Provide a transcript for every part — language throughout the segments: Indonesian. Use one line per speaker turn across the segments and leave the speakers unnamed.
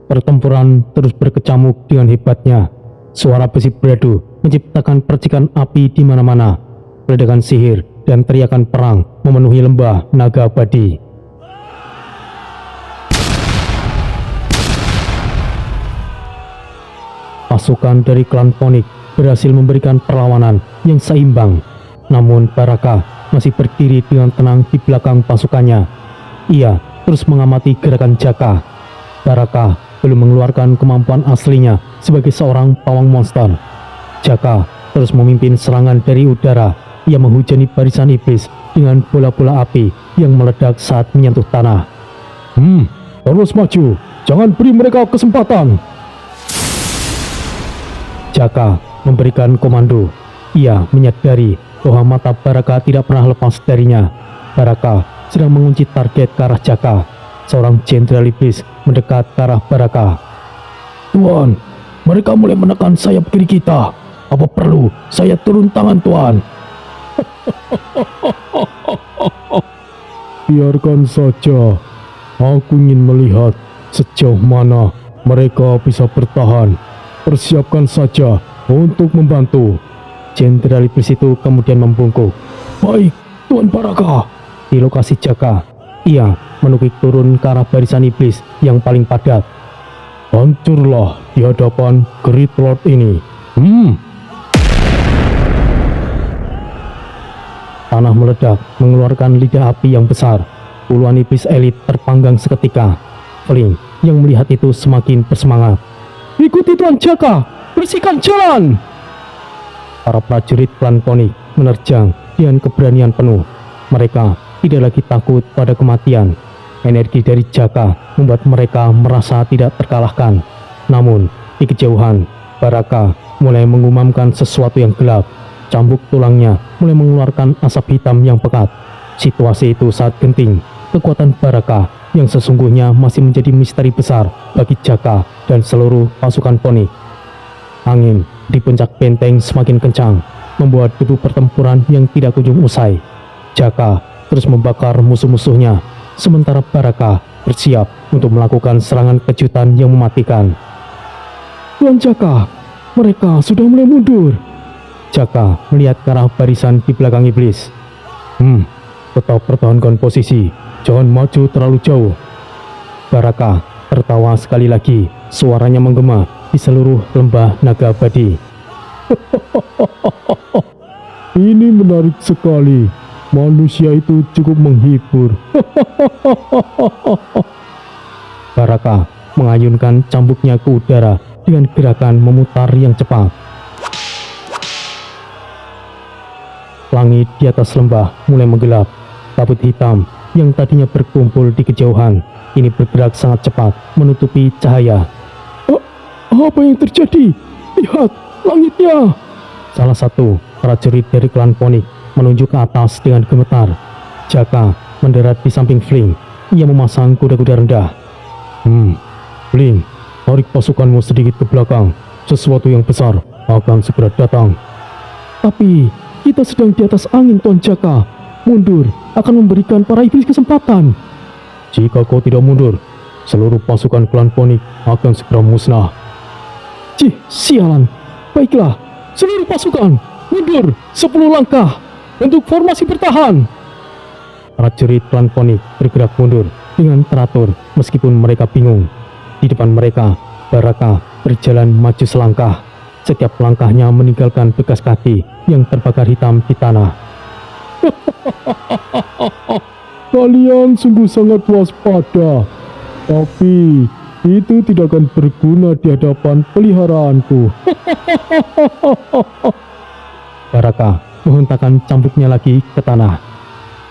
Pertempuran terus berkecamuk dengan hebatnya. Suara besi beradu menciptakan percikan api di mana-mana. Ledakan sihir dan teriakan perang memenuhi lembah naga abadi. Pasukan dari klan Ponik berhasil memberikan perlawanan yang seimbang. Namun Baraka masih berdiri dengan tenang di belakang pasukannya. Ia terus mengamati gerakan Jaka. Baraka belum mengeluarkan kemampuan aslinya sebagai seorang pawang monster. Jaka terus memimpin serangan dari udara. Ia menghujani barisan iblis dengan bola-bola api yang meledak saat menyentuh tanah. Terus maju, jangan beri mereka kesempatan. Jaka memberikan komando. Ia menyadari bahwa mata Baraka tidak pernah lepas darinya. Baraka sedang mengunci target ke arah Jaka. Seorang jenderal iblis mendekat ke arah Baraka. Tuan, mereka mulai menekan sayap kiri kita. Apa perlu saya turun tangan, Tuan? Biarkan saja. Aku ingin melihat sejauh mana mereka bisa bertahan. Persiapkan saja untuk membantu. Jenderal iblis itu kemudian membungkuk. Baik, Tuan Baraka. Di lokasi Jaka, ia menukik turun ke arah barisan iblis yang paling padat. Hancurlah di hadapan Great Lord ini. Tanah meledak mengeluarkan lidah api yang besar. Puluhan iblis elit terpanggang seketika. Fling yang melihat itu semakin bersemangat. Ikuti Tuan Jaka, bersihkan jalan. Para prajurit klan Ponik menerjang dengan keberanian penuh. Mereka tidak lagi takut pada kematian. Energi dari Jaka membuat mereka merasa tidak terkalahkan. Namun, di kejauhan, Baraka mulai mengumamkan sesuatu yang gelap. Cambuk tulangnya mulai mengeluarkan asap hitam yang pekat. Situasi itu sangat genting. Kekuatan Baraka yang sesungguhnya masih menjadi misteri besar bagi Jaka dan seluruh pasukan Ponik. Angin di puncak benteng semakin kencang, membuat debu pertempuran yang tidak kunjung usai. Jaka terus membakar musuh-musuhnya, sementara Baraka bersiap untuk melakukan serangan kejutan yang mematikan. Tuan Jaka, mereka sudah mulai mundur. Jaka melihat ke arah barisan di belakang iblis. Tetap pertahankan posisi, jangan maju terlalu jauh. Baraka tertawa sekali lagi, suaranya menggema di seluruh lembah naga abadi. Ini menarik sekali. Manusia itu cukup menghibur. Baraka mengayunkan cambuknya ke udara dengan gerakan memutar yang cepat. Langit di atas lembah mulai menggelap. Kabut hitam yang tadinya berkumpul di kejauhan ini bergerak sangat cepat menutupi cahaya. Apa yang terjadi? Lihat, langitnya! Salah satu prajurit dari klan Ponik menunjuk ke atas dengan gemetar. Jaka mendarat di samping Fling. Ia memasang kuda-kuda rendah. Fling, tarik pasukanmu sedikit ke belakang. Sesuatu yang besar akan segera datang. Tapi kita sedang di atas angin, Tuan Jaka. Mundur akan memberikan para iblis kesempatan. Jika kau tidak mundur, seluruh pasukan klan Ponik akan segera musnah. Sialan. Baiklah, seluruh pasukan mundur 10 langkah untuk formasi bertahan. Prajurit klan Ponik bergerak mundur dengan teratur meskipun mereka bingung. Di depan mereka, Baraka berjalan maju selangkah. Setiap langkahnya meninggalkan bekas kaki yang terbakar hitam di tanah. Kalian sungguh sangat waspada. Tapi itu tidak akan berguna di hadapan peliharaanku. Baraka menghentakkan cambuknya lagi ke tanah.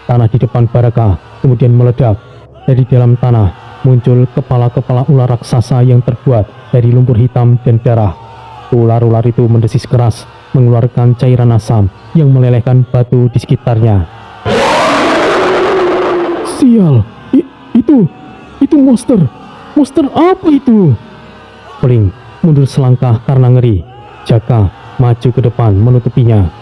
Tanah di depan Baraka kemudian meledak. Dari dalam tanah muncul kepala-kepala ular raksasa yang terbuat dari lumpur hitam dan darah. Ular-ular itu mendesis keras, mengeluarkan cairan asam yang melelehkan batu di sekitarnya. Sial, itu monster. Monster apa itu? Fling mundur selangkah karena ngeri. Jaka maju ke depan menutupinya.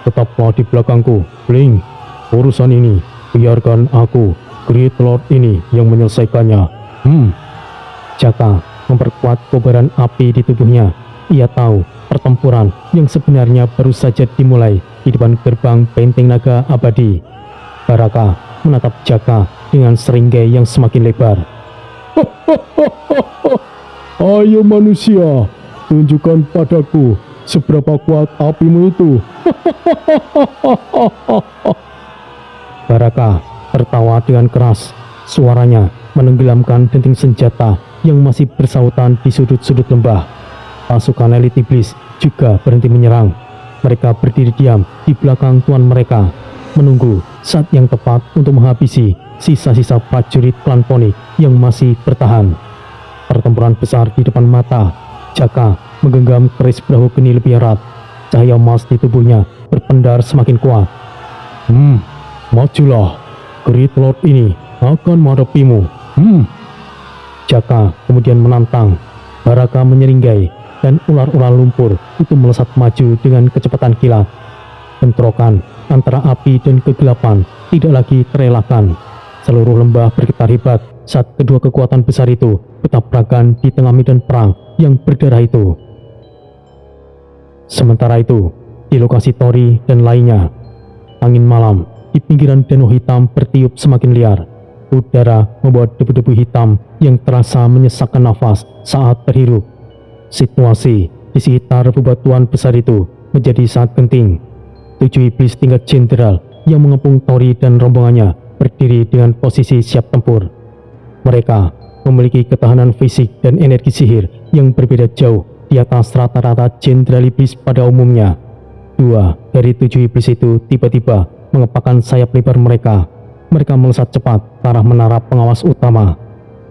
Tetaplah di belakangku, Fling. Urusan ini biarkan aku, Great Lord ini, yang menyelesaikannya. Jaka memperkuat kobaran api di tubuhnya. Ia tahu pertempuran yang sebenarnya baru saja dimulai di depan gerbang benteng naga abadi. Baraka menatap Jaka dengan seranggai yang semakin lebar. Ayo manusia, tunjukkan padaku seberapa kuat apimu itu. Baraka tertawa dengan keras. Suaranya menenggelamkan denting senjata yang masih bersautan di sudut-sudut lembah. Pasukan elit iblis juga berhenti menyerang. Mereka berdiri diam di belakang tuan mereka, menunggu saat yang tepat untuk menghabisi sisa-sisa prajurit klan Ponik yang masih bertahan. Pertempuran besar di depan mata. Jaka menggenggam keris perahu geni lebih erat. Cahaya emas di tubuhnya berpendar semakin kuat. Majulah, Great Lord ini akan menghadapimu. Jaka kemudian menantang. Baraka menyeringai dan ular-ular lumpur itu melesat maju dengan kecepatan kilat. Bentrokan antara api dan kegelapan tidak lagi terelakkan. Seluruh lembah bergetar hebat saat kedua kekuatan besar itu bertabrakan di tengah medan perang yang berdarah itu. Sementara itu, di lokasi Tori dan lainnya, angin malam di pinggiran danau hitam bertiup semakin liar. Udara membawa debu-debu hitam yang terasa menyesakkan nafas saat terhirup. Situasi di sekitar bebatuan besar itu menjadi sangat genting. 7 iblis tingkat jenderal yang mengepung Tori dan rombongannya berdiri dengan posisi siap tempur. Mereka memiliki ketahanan fisik dan energi sihir yang berbeda jauh di atas rata-rata jenderal iblis pada umumnya. 2 dari 7 iblis itu tiba-tiba mengepakkan sayap lebar mereka. Mereka melesat cepat ke arah menara pengawas utama.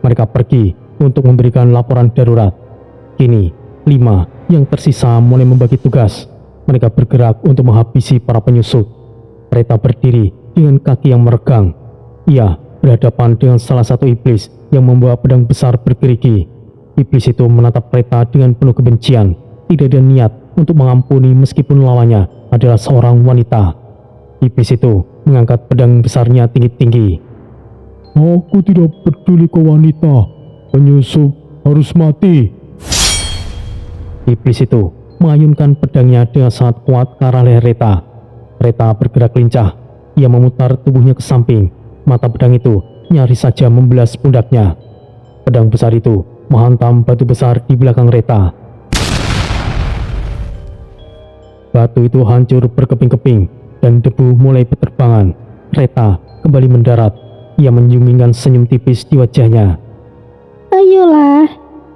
Mereka pergi untuk memberikan laporan darurat. Kini 5 yang tersisa mulai membagi tugas. Mereka bergerak untuk menghabisi para penyusup. Reta berdiri dengan kaki yang meregang. Ia berhadapan dengan salah satu iblis yang membawa pedang besar bergerigi. Iblis itu menatap Reta dengan penuh kebencian. Tidak ada niat untuk mengampuni meskipun lawannya adalah seorang wanita. Iblis itu mengangkat pedang besarnya tinggi-tinggi. Aku tidak peduli kau wanita. Penyusup harus mati. Iblis itu mengayunkan pedangnya dengan sangat kuat ke arah leher Reta. Reta bergerak lincah. Ia memutar tubuhnya ke samping. Mata pedang itu nyaris saja membelas pundaknya. Pedang besar itu menghantam batu besar di belakang Reta. Batu itu hancur berkeping-keping dan debu mulai berterbangan. Reta kembali mendarat. Ia menyunggingkan senyum tipis di wajahnya.
Ayolah,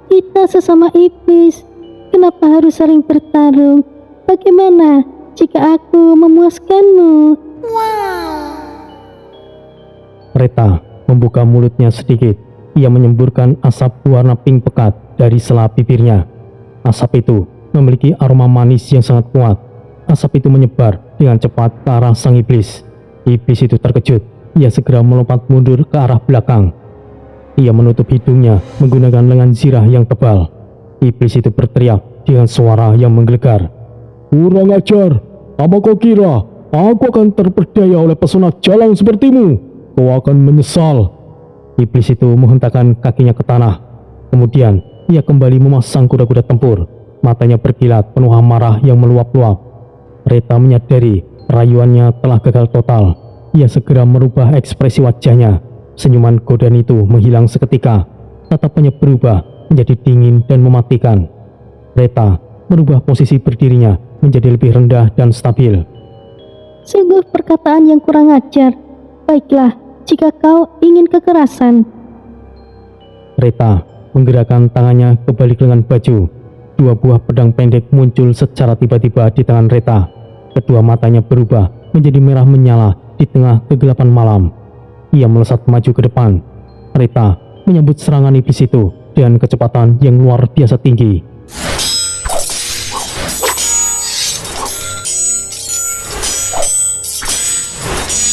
kita sesama iblis. Kenapa harus sering bertarung? Bagaimana jika aku memuaskanmu?
Reta membuka mulutnya sedikit. Ia menyemburkan asap warna pink pekat dari sela bibirnya. Asap itu memiliki aroma manis yang sangat kuat. Asap itu menyebar dengan cepat ke arah sang iblis. Iblis itu terkejut. Ia segera melompat mundur ke arah belakang. Ia menutup hidungnya menggunakan lengan zirah yang tebal. Iblis itu berteriak dengan suara yang menggelegar. Kurang ajar, apa kau kira aku akan terperdaya oleh pesona jalang sepertimu? Kau akan menyesal. Iblis itu menghentakkan kakinya ke tanah. Kemudian ia kembali memasang kuda-kuda tempur. Matanya berkilat penuh amarah yang meluap-luap. Reta menyadari rayuannya telah gagal total. Ia segera merubah ekspresi wajahnya. Senyuman godaan itu menghilang seketika. Tatapannya berubah menjadi dingin dan mematikan. Reta merubah posisi berdirinya menjadi lebih rendah dan stabil.
Sungguh perkataan yang kurang ajar. Baiklah, jika kau ingin kekerasan.
Reta menggerakkan tangannya ke balik lengan baju. 2 buah pedang pendek muncul secara tiba-tiba di tangan Reta. Kedua matanya berubah menjadi merah menyala di tengah kegelapan malam. Ia melesat maju ke depan. Reta menyambut serangan iblis itu dengan kecepatan yang luar biasa tinggi.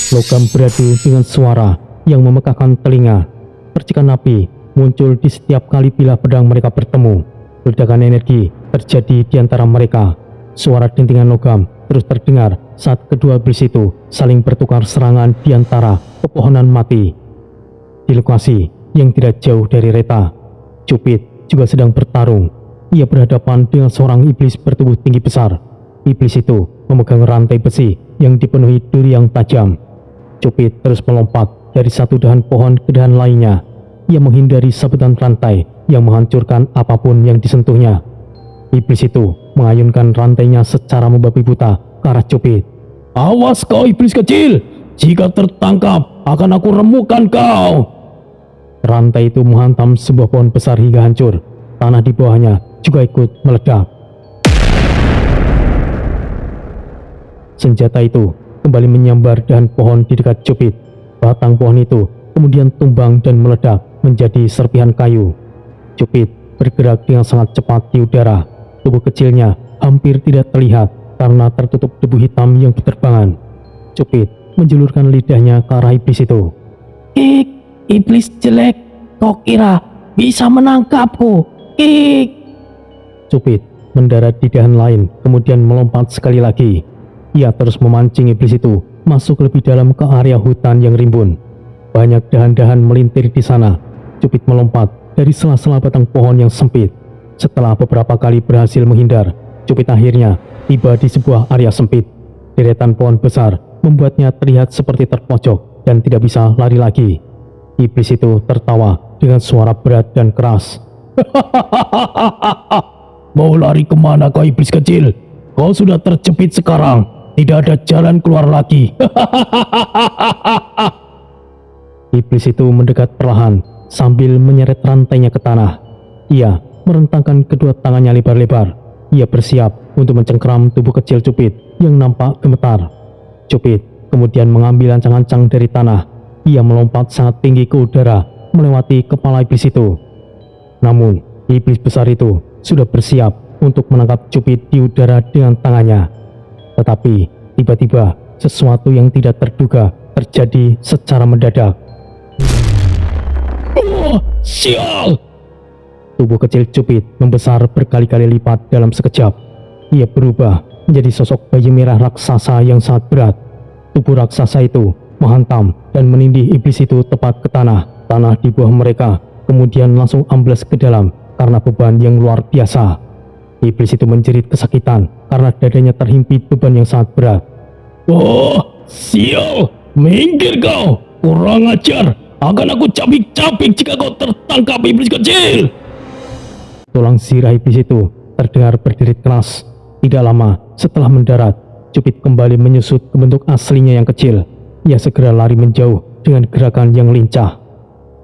Logam beradu dengan suara yang memekakkan telinga. Percikan api muncul di setiap kali bila pedang mereka bertemu. Ledakan energi terjadi di antara mereka. Suara dentingan logam terus terdengar saat kedua iblis itu saling bertukar serangan di antara pepohonan mati. Di lokasi yang tidak jauh dari Reta, Cupid juga sedang bertarung. Ia berhadapan dengan seorang iblis bertubuh tinggi besar. Iblis itu memegang rantai besi yang dipenuhi duri yang tajam. Cupid terus melompat dari satu dahan pohon ke dahan lainnya. Ia menghindari sabetan rantai yang menghancurkan apapun yang disentuhnya. Iblis itu mengayunkan rantainya secara membabi buta ke arah Cupid. "Awas kau iblis kecil! Jika tertangkap, akan aku remukkan kau!" Rantai itu menghantam sebuah pohon besar hingga hancur. Tanah di bawahnya juga ikut meledak. Senjata itu kembali menyambar dahan pohon di dekat Cupid. Batang pohon itu kemudian tumbang dan meledak menjadi serpihan kayu. Cupid bergerak dengan sangat cepat di udara. Tubuh kecilnya hampir tidak terlihat karena tertutup debu hitam yang berterbangan. Cupid menjulurkan lidahnya ke arah iblis itu. "Kik, iblis jelek, kau kira bisa menangkapku? Kik!" Cupid mendarat di dahan lain, kemudian melompat sekali lagi. Ia terus memancing iblis itu masuk lebih dalam ke area hutan yang rimbun. Banyak dahan-dahan melintir di sana. Cupid melompat dari sela-sela batang pohon yang sempit. Setelah beberapa kali berhasil menghindar, Cupid akhirnya tiba di sebuah area sempit. Deretan pohon besar membuatnya terlihat seperti terpojok dan tidak bisa lari lagi. Iblis itu tertawa dengan suara berat dan keras. "Mau lari kemana kau iblis kecil? Kau sudah terjepit sekarang. Tidak ada jalan keluar lagi." Iblis itu mendekat perlahan sambil menyeret rantainya ke tanah. Ia merentangkan kedua tangannya lebar-lebar. Ia bersiap untuk mencengkeram tubuh kecil Cupid yang nampak gemetar. Cupid kemudian mengambil ancang-ancang dari tanah. Ia melompat sangat tinggi ke udara melewati kepala iblis itu. Namun iblis besar itu sudah bersiap untuk menangkap Cupid di udara dengan tangannya. Tetapi tiba-tiba sesuatu yang tidak terduga terjadi secara mendadak. "Oh, sial!" Tubuh kecil Cupid membesar berkali-kali lipat dalam sekejap. Ia berubah menjadi sosok bayi merah raksasa yang sangat berat. Tubuh raksasa itu menghantam dan menindih iblis itu tepat ke tanah. Tanah di bawah mereka kemudian langsung ambles ke dalam karena beban yang luar biasa. Iblis itu menjerit kesakitan karena dadanya terhimpit beban yang sangat berat. "Oh, sial! Minggir kau! Kurang ajar! Akan aku cabik-cabik jika kau tertangkap, iblis kecil!" Tulang sirah iblis itu terdengar berderit keras. Tidak lama setelah mendarat, Cupid kembali menyusut ke bentuk aslinya yang kecil. Ia segera lari menjauh dengan gerakan yang lincah.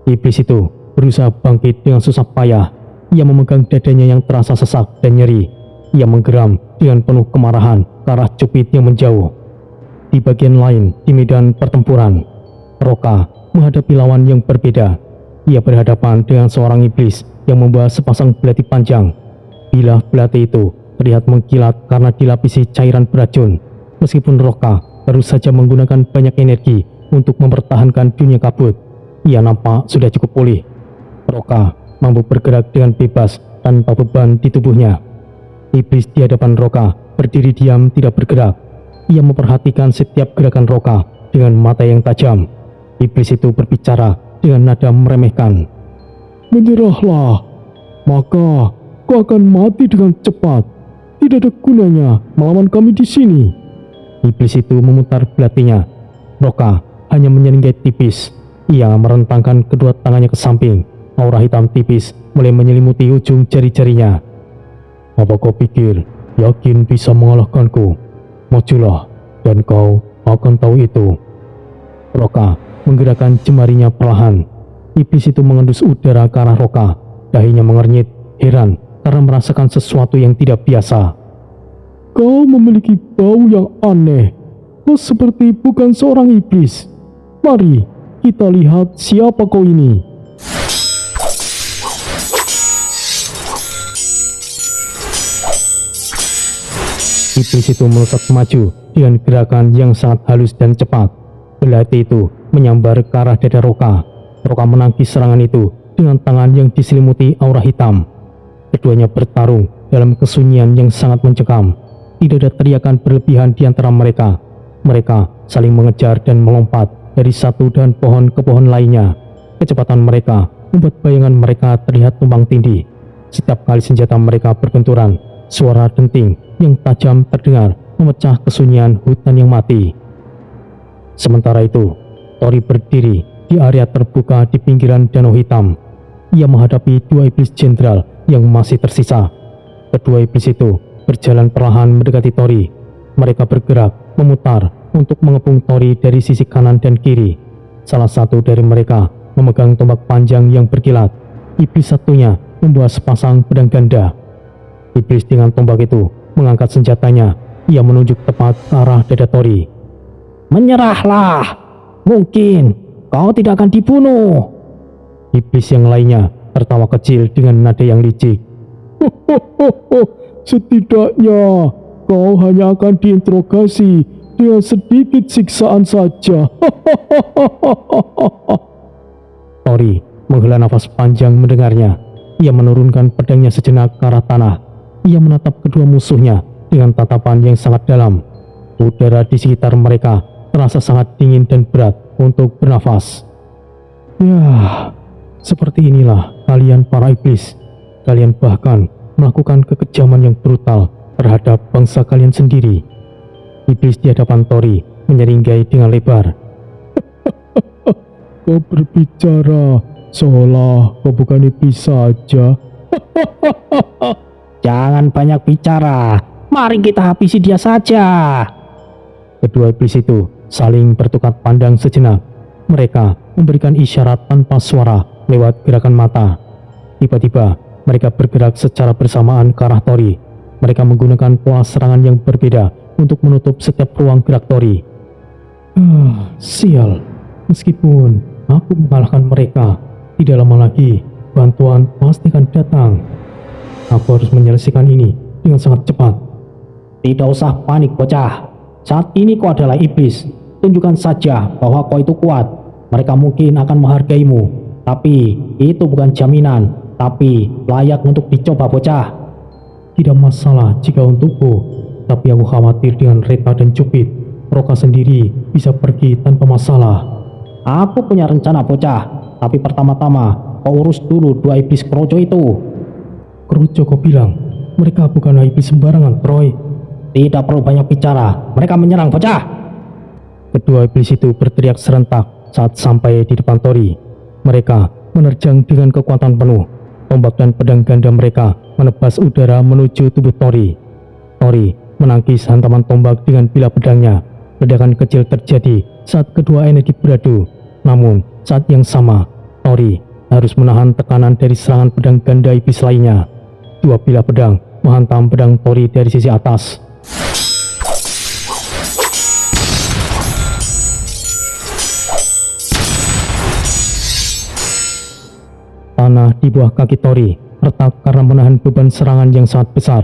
Iblis itu berusaha bangkit dengan susah payah. Ia memegang dadanya yang terasa sesak dan nyeri. Ia menggeram dengan penuh kemarahan ke arah Cupid yang menjauh. Di bagian lain di medan pertempuran, Roka menghadapi lawan yang berbeda. Ia berhadapan dengan seorang iblis yang membawa sepasang belati panjang. Bilah belati itu terlihat mengkilat karena dilapisi cairan beracun. Meskipun Roka baru saja menggunakan banyak energi untuk mempertahankan dunia kabut, ia nampak sudah cukup pulih. Roka mampu bergerak dengan bebas tanpa beban di tubuhnya. Iblis di hadapan Roka berdiri diam tidak bergerak. Ia memperhatikan setiap gerakan Roka dengan mata yang tajam. Iblis itu berbicara dengan nada meremehkan. "Menyerahlah, maka kau akan mati dengan cepat. Tidak ada gunanya melawan kami di sini." Iblis itu memutar belatinya. Roka hanya menyeringai tipis. Ia merentangkan kedua tangannya ke samping. Aura hitam tipis mulai menyelimuti ujung jari-jarinya. "Apa kau pikir yakin bisa mengalahkanku? Majulah dan kau akan tahu itu." Roka menggerakkan jemarinya perlahan. Iblis itu mengendus udara ke arah Roka. Dahinya mengernyit, heran karena merasakan sesuatu yang tidak biasa. "Kau memiliki bau yang aneh. Kau seperti bukan seorang iblis. Mari kita lihat siapa kau ini." Iblis itu melesat maju dengan gerakan yang sangat halus dan cepat. Belati itu menyambar ke arah dada Roka. Roka menangkis serangan itu dengan tangan yang diselimuti aura hitam. Keduanya bertarung dalam kesunyian yang sangat mencekam. Tidak ada teriakan berlebihan di antara mereka. Mereka saling mengejar dan melompat dari satu dahan pohon ke pohon lainnya. Kecepatan mereka membuat bayangan mereka terlihat tumpang tindih. Setiap kali senjata mereka berbenturan, suara denting yang tajam terdengar memecah kesunyian hutan yang mati. Sementara itu, Tori berdiri di area terbuka di pinggiran Danau Hitam. Ia menghadapi dua iblis jenderal yang masih tersisa. Kedua iblis itu berjalan perlahan mendekati Tori. Mereka bergerak memutar untuk mengepung Tori dari sisi kanan dan kiri. Salah satu dari mereka memegang tombak panjang yang berkilat. Iblis satunya membawa sepasang pedang ganda. Iblis dengan tombak itu mengangkat senjatanya. Ia menunjuk tepat ke arah dada Tori. "Menyerahlah! Mungkin kau tidak akan dibunuh." Iblis yang lainnya tertawa kecil dengan nada yang licik. "Setidaknya kau hanya akan diinterogasi dengan sedikit siksaan saja." Tori menghela nafas panjang mendengarnya. Ia menurunkan pedangnya sejenak ke arah tanah. Ia menatap kedua musuhnya dengan tatapan yang sangat dalam. Udara di sekitar mereka terasa sangat dingin dan berat untuk bernafas. "Ya, seperti inilah kalian para iblis. Kalian bahkan melakukan kekejaman yang brutal terhadap bangsa kalian sendiri." Iblis di hadapan Tori menyeringai dengan lebar. "Kau berbicara seolah kau bukan iblis saja." "Jangan banyak bicara. Mari kita habisi dia saja." Kedua iblis itu saling bertukar pandang sejenak. Mereka memberikan isyarat tanpa suara lewat gerakan mata. Tiba-tiba mereka bergerak secara bersamaan ke arah Tori. Mereka menggunakan pola serangan yang berbeda untuk menutup setiap ruang gerak Tori. Sial. Meskipun aku mengalahkan mereka, tidak lama lagi bantuan pasti akan datang. Aku harus menyelesaikan ini dengan sangat cepat. Tidak usah panik, bocah. Saat ini kau adalah iblis. Tunjukkan saja bahwa kau itu kuat. Mereka mungkin akan menghargaimu, tapi itu bukan jaminan. Tapi layak untuk dicoba, bocah. Tidak masalah jika untukku, tapi aku khawatir dengan Reta dan Cupid. Roka sendiri bisa pergi tanpa masalah. Aku punya rencana, bocah. Tapi pertama-tama kau urus dulu dua iblis Krojo itu. Krojo, kau bilang? Mereka bukan iblis sembarangan, Troy. Tidak perlu banyak bicara. Mereka menyerang, bocah. Kedua iblis itu berteriak serentak saat sampai di depan Tori. Mereka menerjang dengan kekuatan penuh. Tombak dan pedang ganda mereka menebas udara menuju tubuh Tori. Tori menangkis hantaman tombak dengan bilah pedangnya. Ledakan kecil terjadi saat kedua energi beradu. Namun saat yang sama, Tori harus menahan tekanan dari serangan pedang ganda iblis lainnya. Dua bilah pedang menghantam pedang Tori dari sisi atas. Tanah di bawah kaki Tori retak karena menahan beban serangan yang sangat besar.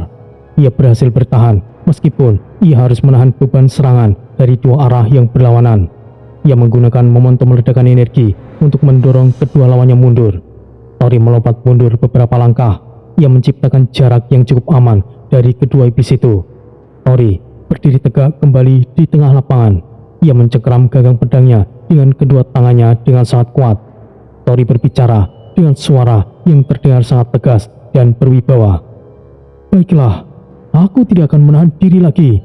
Ia berhasil bertahan meskipun ia harus menahan beban serangan dari dua arah yang berlawanan. Ia menggunakan momentum ledakan energi untuk mendorong kedua lawannya mundur. Tori melompat mundur beberapa langkah. Ia menciptakan jarak yang cukup aman dari kedua iblis itu. Tori berdiri tegak kembali di tengah lapangan. Ia mencengkeram gagang pedangnya dengan kedua tangannya dengan sangat kuat. Tori berbicara dengan suara yang terdengar sangat tegas dan berwibawa. "Baiklah, aku tidak akan menahan diri lagi.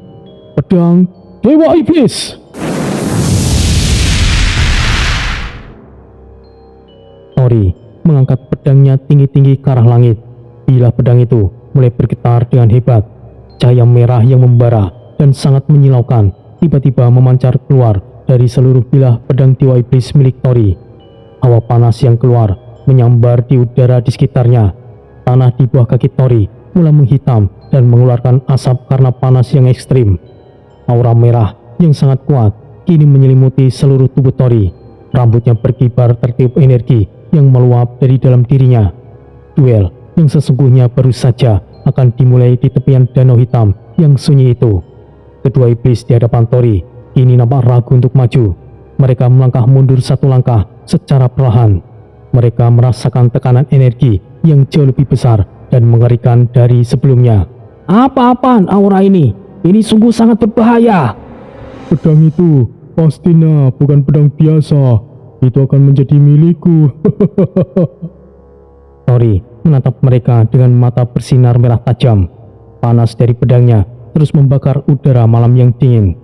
Pedang Dewa Iblis!" Tori mengangkat pedangnya tinggi-tinggi ke arah langit. Bilah pedang itu mulai bergetar dengan hebat. Cahaya merah yang membara dan sangat menyilaukan tiba-tiba memancar keluar dari seluruh bilah pedang Dewa Iblis milik Tori. Hawa panas yang keluar menyambar di udara di sekitarnya. Tanah di bawah kaki Tori mulai menghitam dan mengeluarkan asap karena panas yang ekstrim. Aura merah yang sangat kuat kini menyelimuti seluruh tubuh Tori. Rambutnya berkibar tertiup energi yang meluap dari dalam dirinya. Duel yang sesungguhnya baru saja akan dimulai di tepian Danau Hitam yang sunyi itu. Kedua iblis di hadapan Tori ini nampak ragu untuk maju. Mereka melangkah mundur satu langkah secara perlahan. Mereka merasakan tekanan energi yang jauh lebih besar dan mengerikan dari sebelumnya. "Apa-apaan aura ini? Ini sungguh sangat berbahaya." "Pedang itu pastinya bukan pedang biasa. Itu akan menjadi milikku." Tori menatap mereka dengan mata bersinar merah tajam. Panas dari pedangnya terus membakar udara malam yang dingin.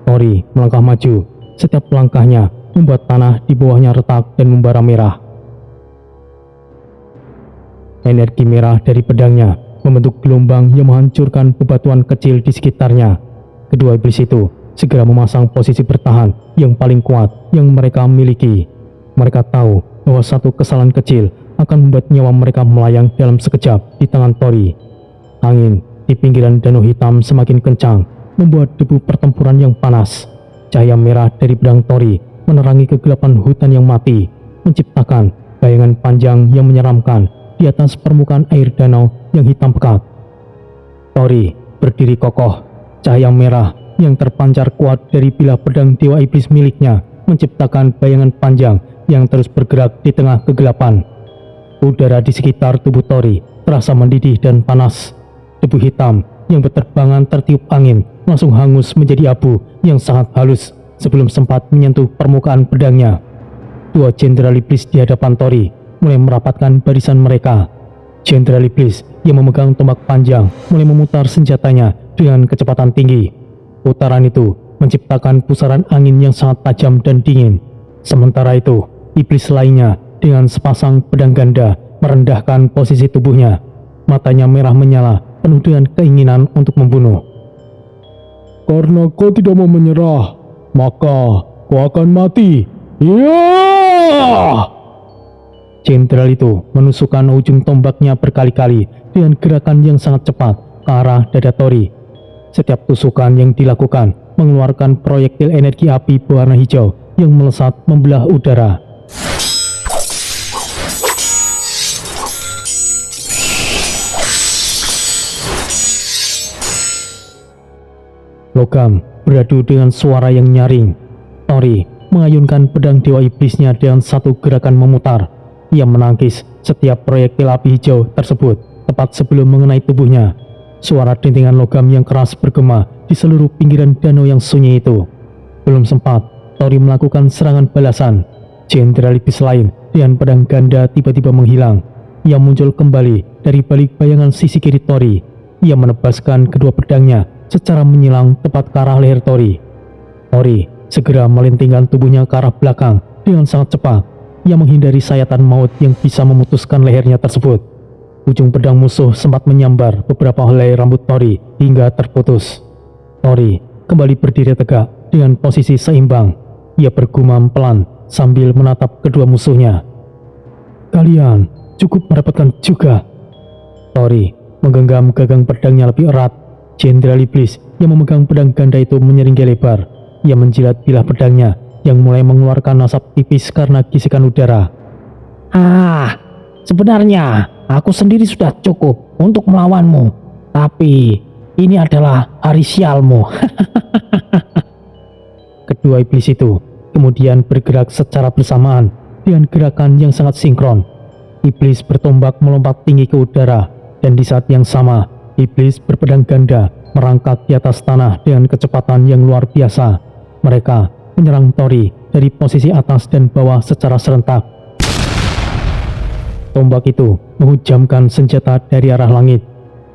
Tori melangkah maju. Setiap langkahnya membuat tanah di bawahnya retak dan membara merah. Energi merah dari pedangnya membentuk gelombang yang menghancurkan bebatuan kecil di sekitarnya. Kedua iblis itu segera memasang posisi bertahan yang paling kuat yang mereka miliki. Mereka tahu bahwa satu kesalahan kecil akan membuat nyawa mereka melayang dalam sekejap di tangan Tori. Angin di pinggiran danau hitam semakin kencang, membuat debu pertempuran yang panas. Cahaya merah dari pedang Tori menerangi kegelapan hutan yang mati, menciptakan bayangan panjang yang menyeramkan di atas permukaan air danau yang hitam pekat. Tori berdiri kokoh. Cahaya merah yang terpancar kuat dari bilah pedang dewa iblis miliknya menciptakan bayangan panjang yang terus bergerak di tengah kegelapan. Udara di sekitar tubuh Tori terasa mendidih dan panas. Debu hitam yang berterbangan tertiup angin langsung hangus menjadi abu yang sangat halus sebelum sempat menyentuh permukaan pedangnya. Dua jenderal iblis di hadapan Tori mulai merapatkan barisan mereka. Jenderal iblis yang memegang tombak panjang mulai memutar senjatanya dengan kecepatan tinggi. Putaran itu menciptakan pusaran angin yang sangat tajam dan dingin. Sementara itu, iblis lainnya dengan sepasang pedang ganda merendahkan posisi tubuhnya. Matanya merah menyala, penuh dengan keinginan untuk membunuh. Karena kau tidak mau menyerah, maka kau akan mati. Ya! Jenderal itu menusukkan ujung tombaknya berkali-kali dengan gerakan yang sangat cepat ke arah dada Tori. Setiap tusukan yang dilakukan mengeluarkan proyektil energi api berwarna hijau yang melesat membelah udara. Logam beradu dengan suara yang nyaring. Tori mengayunkan pedang dewa iblisnya dengan satu gerakan memutar. Ia menangkis setiap proyektil api hijau tersebut tepat sebelum mengenai tubuhnya. Suara dentingan logam yang keras bergema di seluruh pinggiran danau yang sunyi itu. Belum sempat Tori melakukan serangan balasan, jenderal iblis lain dengan pedang ganda tiba-tiba menghilang. Ia muncul kembali dari balik bayangan sisi kiri Tori. Ia menebaskan kedua pedangnya secara menyilang tepat ke arah leher Tori. Tori segera melentingkan tubuhnya ke arah belakang dengan sangat cepat. Ia menghindari sayatan maut yang bisa memutuskan lehernya tersebut. Ujung pedang musuh sempat menyambar beberapa helai rambut Tori hingga terputus. Tori kembali berdiri tegak dengan posisi seimbang. Ia bergumam pelan sambil menatap kedua musuhnya. Kalian cukup merepotkan juga. Tori menggenggam gagang pedangnya lebih erat. Jenderal iblis yang memegang pedang ganda itu menyeringgai lebar. Ia menjilat bilah pedangnya yang mulai mengeluarkan asap tipis karena gisikan udara. Sebenarnya aku sendiri sudah cukup untuk melawanmu, tapi ini adalah hari sialmu. Kedua iblis itu kemudian bergerak secara bersamaan dengan gerakan yang sangat sinkron. Iblis bertombak melompat tinggi ke udara, dan di saat yang sama, iblis berpedang ganda merangkak di atas tanah dengan kecepatan yang luar biasa. Mereka menyerang Tori dari posisi atas dan bawah secara serentak. Tombak itu menghujamkan senjata dari arah langit.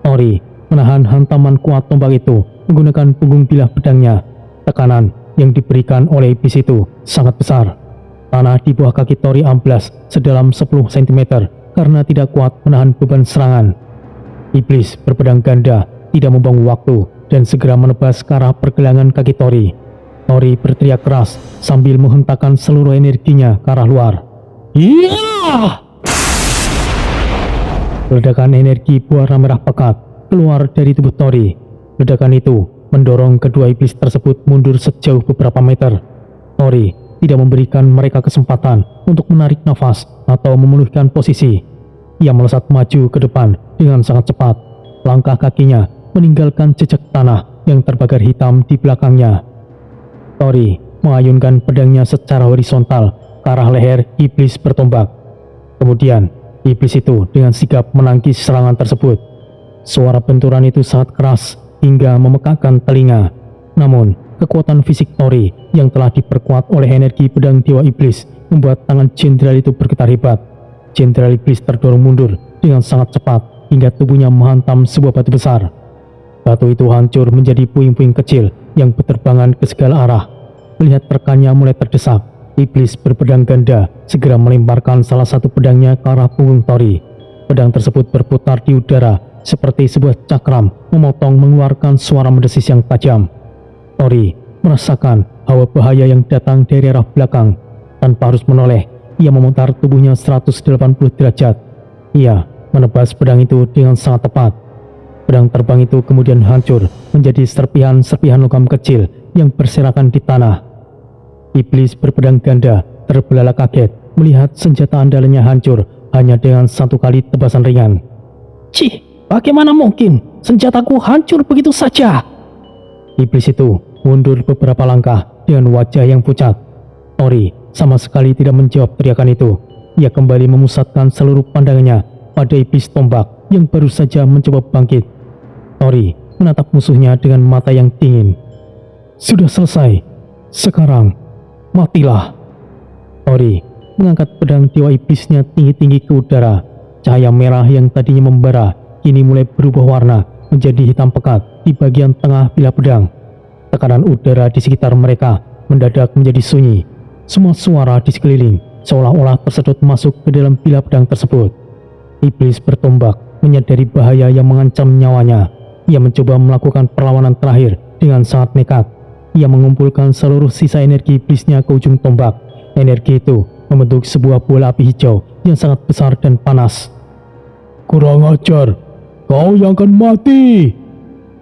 Tori menahan hantaman kuat tombak itu menggunakan punggung bilah pedangnya. Tekanan yang diberikan oleh iblis itu sangat besar. Tanah di bawah kaki Tori amblas sedalam 10 cm karena tidak kuat menahan beban serangan. Iblis berpedang ganda tidak membuang waktu dan segera menebas ke arah pergelangan kaki Tori. Tori berteriak keras sambil menghentakkan seluruh energinya ke arah luar. Iya! Ledakan energi berwarna merah pekat keluar dari tubuh Tori. Ledakan itu mendorong kedua iblis tersebut mundur sejauh beberapa meter. Tori tidak memberikan mereka kesempatan untuk menarik nafas atau memulihkan posisi. Ia melesat maju ke depan dengan sangat cepat. Langkah kakinya meninggalkan jejak tanah yang terbakar hitam di belakangnya. Tori mengayunkan pedangnya secara horizontal ke arah leher iblis bertombak. Kemudian, iblis itu dengan sigap menangkis serangan tersebut. Suara benturan itu sangat keras hingga memekakkan telinga. Namun, kekuatan fisik Tori yang telah diperkuat oleh energi pedang dewa iblis membuat tangan jenderal itu bergetar hebat. Jenderal Iblis terdorong mundur dengan sangat cepat hingga tubuhnya menghantam sebuah batu besar. Batu itu hancur menjadi puing-puing kecil yang berterbangan ke segala arah. Melihat rekannya mulai terdesak, Iblis berpedang ganda segera melemparkan salah satu pedangnya ke arah punggung Tori. Pedang tersebut berputar di udara seperti sebuah cakram memotong mengeluarkan suara mendesis yang tajam. Tori merasakan hawa bahaya yang datang dari arah belakang. Tanpa harus menoleh, ia memutar tubuhnya 180 derajat. Ia menebas pedang itu dengan sangat tepat. Pedang terbang itu kemudian hancur menjadi serpihan-serpihan logam kecil yang berserakan di tanah. Iblis berpedang ganda terbelalak kaget melihat senjata andalannya hancur hanya dengan satu kali tebasan ringan. Cih! Bagaimana mungkin senjataku hancur begitu saja? Iblis itu mundur beberapa langkah dengan wajah yang pucat. Tori sama sekali tidak menjawab teriakan itu. Ia kembali memusatkan seluruh pandangannya pada iblis tombak yang baru saja mencoba bangkit. Tori menatap musuhnya dengan mata yang dingin. Sudah selesai. Sekarang matilah. Tori mengangkat pedang dewa iblisnya tinggi-tinggi ke udara. Cahaya merah yang tadinya membara kini mulai berubah warna menjadi hitam pekat di bagian tengah bila pedang. Tekanan udara di sekitar mereka mendadak menjadi sunyi. Semua suara di sekeliling seolah-olah tersedot masuk ke dalam bila pedang tersebut. Iblis bertombak menyadari bahaya yang mengancam nyawanya. Ia mencoba melakukan perlawanan terakhir dengan sangat nekat. Ia mengumpulkan seluruh sisa energi iblisnya ke ujung tombak. Energi itu membentuk sebuah bola api hijau yang sangat besar dan panas. Kurang ajar! Kau yang akan mati!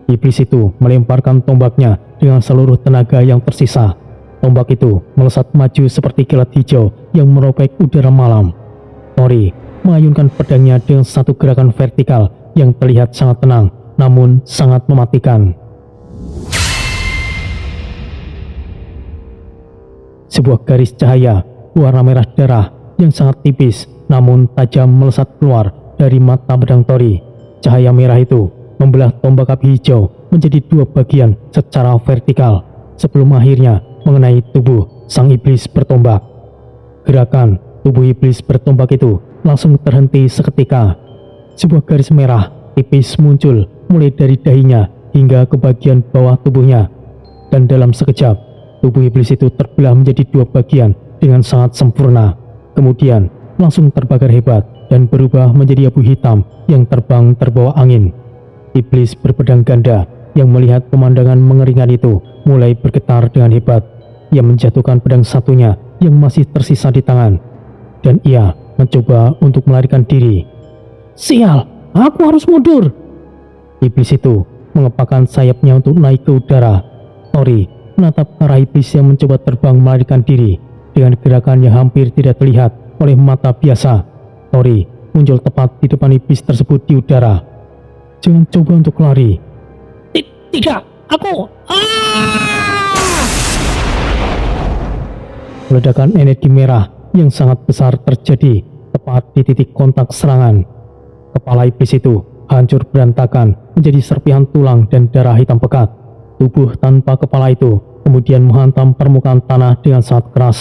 Iblis itu melemparkan tombaknya dengan seluruh tenaga yang tersisa. Tombak itu melesat maju seperti kilat hijau yang merobek udara malam. Tori mengayunkan pedangnya dengan satu gerakan vertikal yang terlihat sangat tenang namun sangat mematikan. Sebuah garis cahaya warna merah darah yang sangat tipis namun tajam melesat keluar dari mata pedang Tori. Cahaya merah itu membelah tombak api hijau menjadi dua bagian secara vertikal sebelum akhirnya mengenai tubuh sang iblis bertombak. Gerakan tubuh iblis bertombak itu langsung terhenti seketika. Sebuah garis merah tipis muncul mulai dari dahinya hingga ke bagian bawah tubuhnya. Dan dalam sekejap, tubuh iblis itu terbelah menjadi dua bagian dengan sangat sempurna. Kemudian langsung terbakar hebat dan berubah menjadi abu hitam yang terbang terbawa angin. Iblis berpedang ganda yang melihat pemandangan mengeringan itu mulai bergetar dengan hebat. Ia menjatuhkan pedang satunya yang masih tersisa di tangan, dan ia mencoba untuk melarikan diri. Sial, aku harus mundur! Iblis itu mengepakkan sayapnya untuk naik ke udara. Tori menatap arah iblis yang mencoba terbang melarikan diri dengan gerakan yang hampir tidak terlihat oleh mata biasa. Tori muncul tepat di depan iblis tersebut di udara. Jangan coba untuk lari. Tidak, aku. Ledakan energi merah yang sangat besar terjadi tepat di titik kontak serangan. Kepala iblis itu hancur berantakan menjadi serpihan tulang dan darah hitam pekat. Tubuh tanpa kepala itu kemudian menghantam permukaan tanah dengan sangat keras.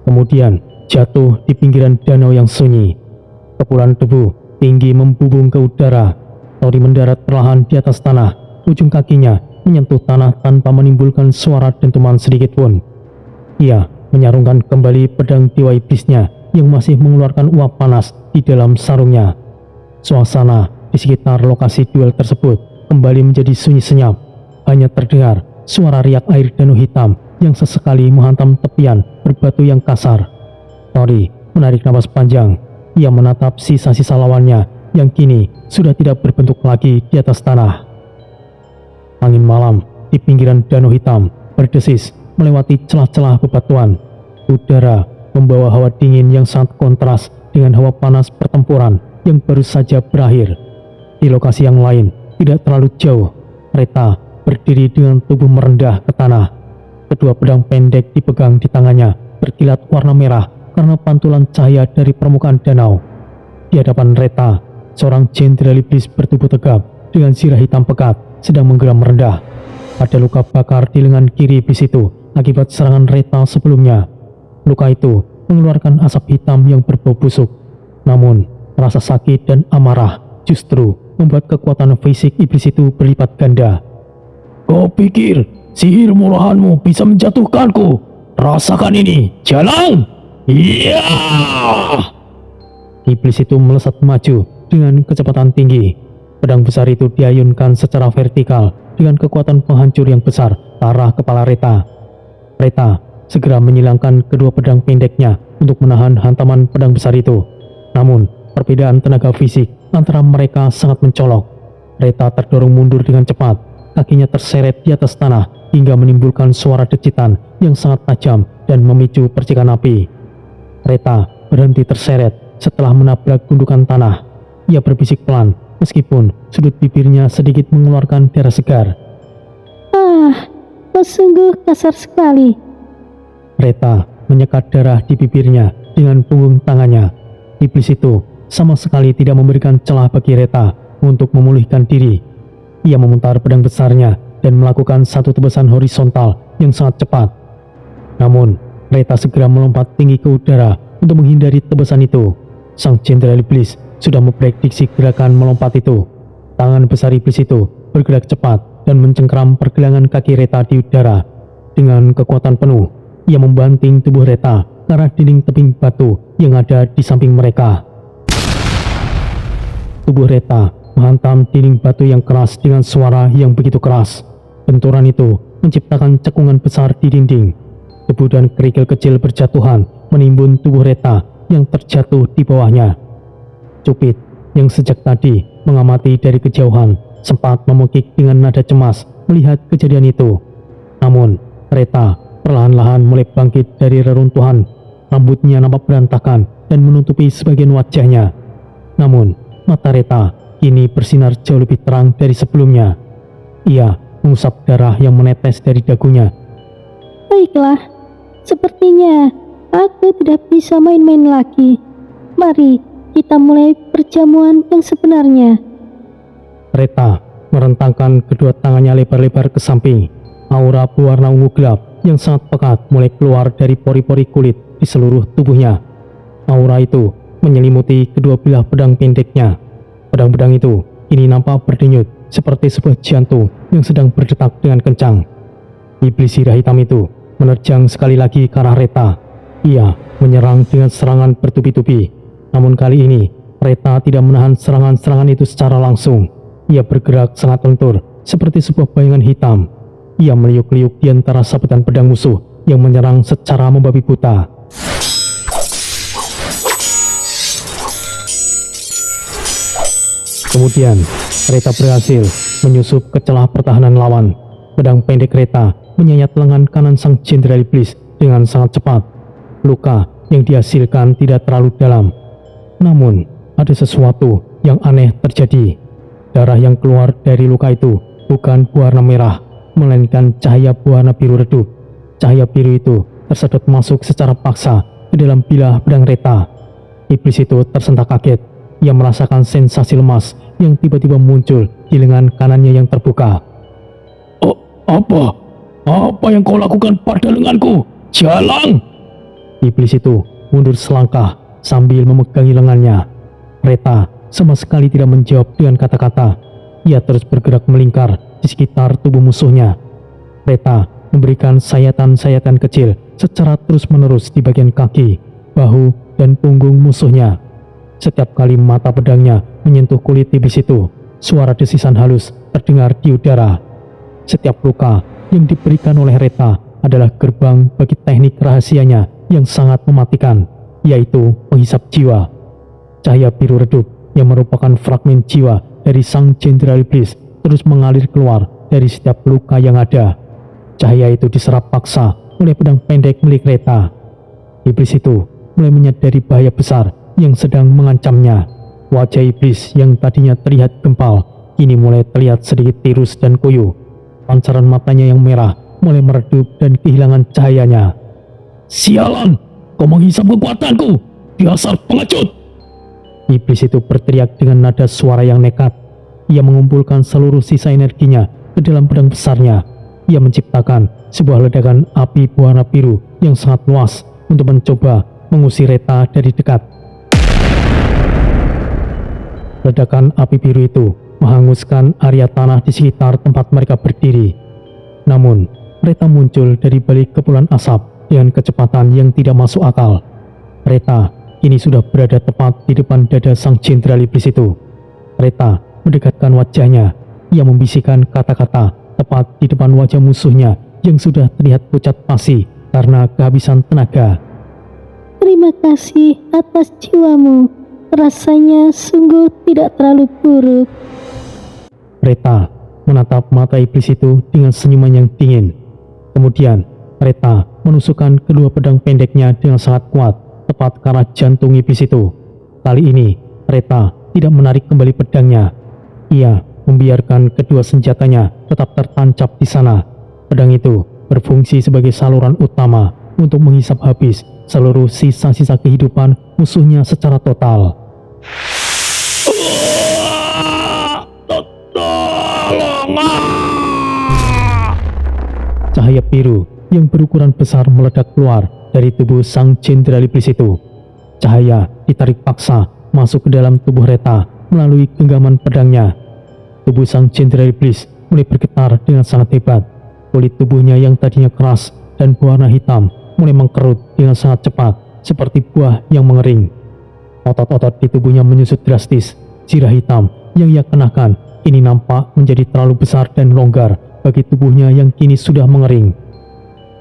Kemudian jatuh di pinggiran danau yang sunyi. Kepulan debu tinggi membubung ke udara. Tori mendarat perlahan di atas tanah. Ujung kakinya menyentuh tanah tanpa menimbulkan suara dentuman sedikit pun. Ia menyarungkan kembali pedang dewa iblisnya yang masih mengeluarkan uap panas di dalam sarungnya. Suasana di sekitar lokasi duel tersebut kembali menjadi sunyi senyap. Hanya terdengar suara riak air danau hitam yang sesekali menghantam tepian berbatu yang kasar. Tori menarik napas panjang. Ia menatap sisa-sisa lawannya yang kini sudah tidak berbentuk lagi di atas tanah. Angin malam di pinggiran danau hitam berdesis melewati celah-celah bebatuan. Udara membawa hawa dingin yang sangat kontras dengan hawa panas pertempuran yang baru saja berakhir. Di lokasi yang lain, tidak terlalu jauh, Reta berdiri dengan tubuh merendah ke tanah. Kedua pedang pendek dipegang di tangannya berkilat warna merah karena pantulan cahaya dari permukaan danau. Di hadapan Reta, seorang jenderal iblis bertubuh tegap dengan sirah hitam pekat sedang menggeram rendah. Ada luka bakar di lengan kiri iblis itu akibat serangan Reta sebelumnya. Luka itu mengeluarkan asap hitam yang berbau busuk. Namun, rasa sakit dan amarah justru membuat kekuatan fisik iblis itu berlipat ganda. Kau pikir sihir murahanmu bisa menjatuhkanku? Rasakan ini, jalan! Iya! Iblis itu melesat maju dengan kecepatan tinggi. Pedang besar itu diayunkan secara vertikal dengan kekuatan penghancur yang besar ke arah kepala Reta. Reta segera menyilangkan kedua pedang pendeknya untuk menahan hantaman pedang besar itu. Namun, perbedaan tenaga fisik antara mereka sangat mencolok. Reta terdorong mundur dengan cepat, kakinya terseret di atas tanah hingga menimbulkan suara decitan yang sangat tajam dan memicu percikan api. Reta berhenti terseret setelah menabrak gundukan tanah. Ia berbisik pelan, meskipun sudut bibirnya sedikit mengeluarkan darah segar.
Kau sungguh kasar sekali.
Reta menyekat darah di bibirnya dengan punggung tangannya. Iblis itu sama sekali tidak memberikan celah bagi Reta untuk memulihkan diri. Ia memutar pedang besarnya dan melakukan satu tebasan horizontal yang sangat cepat. Namun, Reta segera melompat tinggi ke udara untuk menghindari tebasan itu. Sang jenderal iblis sudah memprediksi gerakan melompat itu. Tangan besar iblis itu bergerak cepat dan mencengkeram pergelangan kaki Reta di udara. Dengan kekuatan penuh, ia membanting tubuh Reta ke arah dinding tebing batu yang ada di samping mereka. Tubuh Reta menghantam dinding batu yang keras dengan suara yang begitu keras. Benturan itu menciptakan cekungan besar di dinding. Debu dan kerikil kecil berjatuhan menimbun tubuh Reta yang terjatuh di bawahnya. Cupid yang sejak tadi mengamati dari kejauhan sempat memekik dengan nada cemas melihat kejadian itu. Namun, Reta perlahan-lahan mulai bangkit dari reruntuhan. Rambutnya nampak berantakan dan menutupi sebagian wajahnya. Namun, mata Reta kini bersinar jauh lebih terang dari sebelumnya. Ia mengusap darah yang menetes dari dagunya.
Baiklah, sepertinya aku tidak bisa main-main lagi. Mari kita mulai perjamuan yang sebenarnya.
Reta merentangkan kedua tangannya lebar-lebar ke samping. Aura berwarna ungu gelap yang sangat pekat mulai keluar dari pori-pori kulit di seluruh tubuhnya. Aura itu menyelimuti kedua bilah pedang pendeknya. Pedang-pedang itu kini nampak berdenyut seperti sebuah jantung yang sedang berdetak dengan kencang. Iblis sirah hitam itu menerjang sekali lagi ke arah Reta. Ia menyerang dengan serangan bertubi-tubi. Namun kali ini, Reta tidak menahan serangan-serangan itu secara langsung. Ia bergerak sangat lentur, seperti sebuah bayangan hitam. Ia meliuk-liuk di antara sabetan pedang musuh yang menyerang secara membabi buta. Kemudian, Reta berhasil menyusup ke celah pertahanan lawan. Pedang pendek Reta menyayat lengan kanan sang jenderal iblis dengan sangat cepat. Luka yang dihasilkan tidak terlalu dalam. Namun, ada sesuatu yang aneh terjadi. Darah yang keluar dari luka itu bukan berwarna merah, melainkan cahaya berwarna biru redup. Cahaya biru itu tersedot masuk secara paksa ke dalam bilah pedang Reta. Iblis itu tersentak kaget. Ia merasakan sensasi lemas yang tiba-tiba muncul di lengan kanannya yang terbuka. Oh, apa? Apa yang kau lakukan pada lenganku? Jalan! Iblis itu mundur selangkah sambil memegangi lengannya. Reta sama sekali tidak menjawab dengan kata-kata. Ia terus bergerak melingkar di sekitar tubuh musuhnya. Reta memberikan sayatan-sayatan kecil secara terus-menerus di bagian kaki, bahu, dan punggung musuhnya. Setiap kali mata pedangnya menyentuh kulit iblis itu, suara desisan halus terdengar di udara. Setiap luka yang diberikan oleh Reta adalah gerbang bagi teknik rahasianya yang sangat mematikan, yaitu menghisap jiwa. Cahaya biru redup yang merupakan fragmen jiwa dari sang jenderal iblis terus mengalir keluar dari setiap luka yang ada. Cahaya itu diserap paksa oleh pedang pendek milik Reta. Iblis itu mulai menyadari bahaya besar yang sedang mengancamnya. Wajah iblis yang tadinya terlihat gempal kini mulai terlihat sedikit tirus dan koyo. Pancaran matanya yang merah mulai meredup dan kehilangan cahayanya. Sialan, kau menghisap kekuatanku, dasar pengecut! Iblis itu berteriak dengan nada suara yang nekat. Ia mengumpulkan seluruh sisa energinya ke dalam pedang besarnya. Ia menciptakan sebuah ledakan api berwarna biru yang sangat luas untuk mencoba mengusir Reta dari dekat. Ledakan api biru itu menghanguskan area tanah di sekitar tempat mereka berdiri. Namun, Reta muncul dari balik kepulan asap dengan kecepatan yang tidak masuk akal. Reta kini sudah berada tepat di depan dada sang jenderal iblis itu. Reta mendekatkan wajahnya. Ia membisikkan kata-kata tepat di depan wajah musuhnya yang sudah terlihat pucat pasi karena kehabisan tenaga.
Terima kasih atas jiwamu. Rasanya sungguh tidak terlalu buruk.
Reta menatap mata iblis itu dengan senyuman yang dingin. Kemudian, Reta menusukkan kedua pedang pendeknya dengan sangat kuat, tepat ke arah jantung iblis itu. Kali ini, Reta tidak menarik kembali pedangnya. Ia membiarkan kedua senjatanya tetap tertancap di sana. Pedang itu berfungsi sebagai saluran utama untuk menghisap habis seluruh sisa-sisa kehidupan musuhnya secara total. Cahaya biru yang berukuran besar meledak keluar dari tubuh sang jenderal iblis itu. Cahaya ditarik paksa masuk ke dalam tubuh Reta melalui genggaman pedangnya. Tubuh sang jenderal iblis mulai bergetar dengan sangat hebat. Kulit tubuhnya yang tadinya keras dan berwarna hitam mulai mengkerut dengan sangat cepat seperti buah yang mengering. Otot-otot di tubuhnya menyusut drastis. Zirah hitam yang ia kenakan ini nampak menjadi terlalu besar dan longgar bagi tubuhnya yang kini sudah mengering.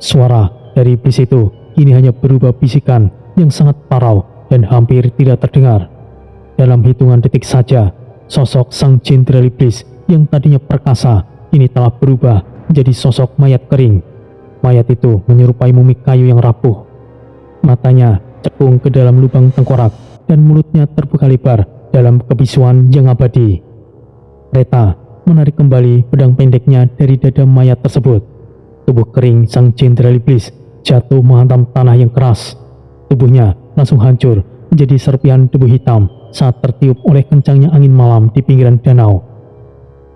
Suara dari iblis itu kini hanya berubah bisikan yang sangat parau dan hampir tidak terdengar. Dalam hitungan detik saja, sosok sang jenderal iblis yang tadinya perkasa ini telah berubah menjadi sosok mayat kering. Mayat itu menyerupai mumi kayu yang rapuh. Matanya cekung ke dalam lubang tengkorak dan mulutnya terbuka lebar dalam kebisuan yang abadi. Reta menarik kembali pedang pendeknya dari dada mayat tersebut. Tubuh kering sang jenderal iblis jatuh menghantam tanah yang keras. Tubuhnya langsung hancur menjadi serpihan debu hitam saat tertiup oleh kencangnya angin malam di pinggiran danau.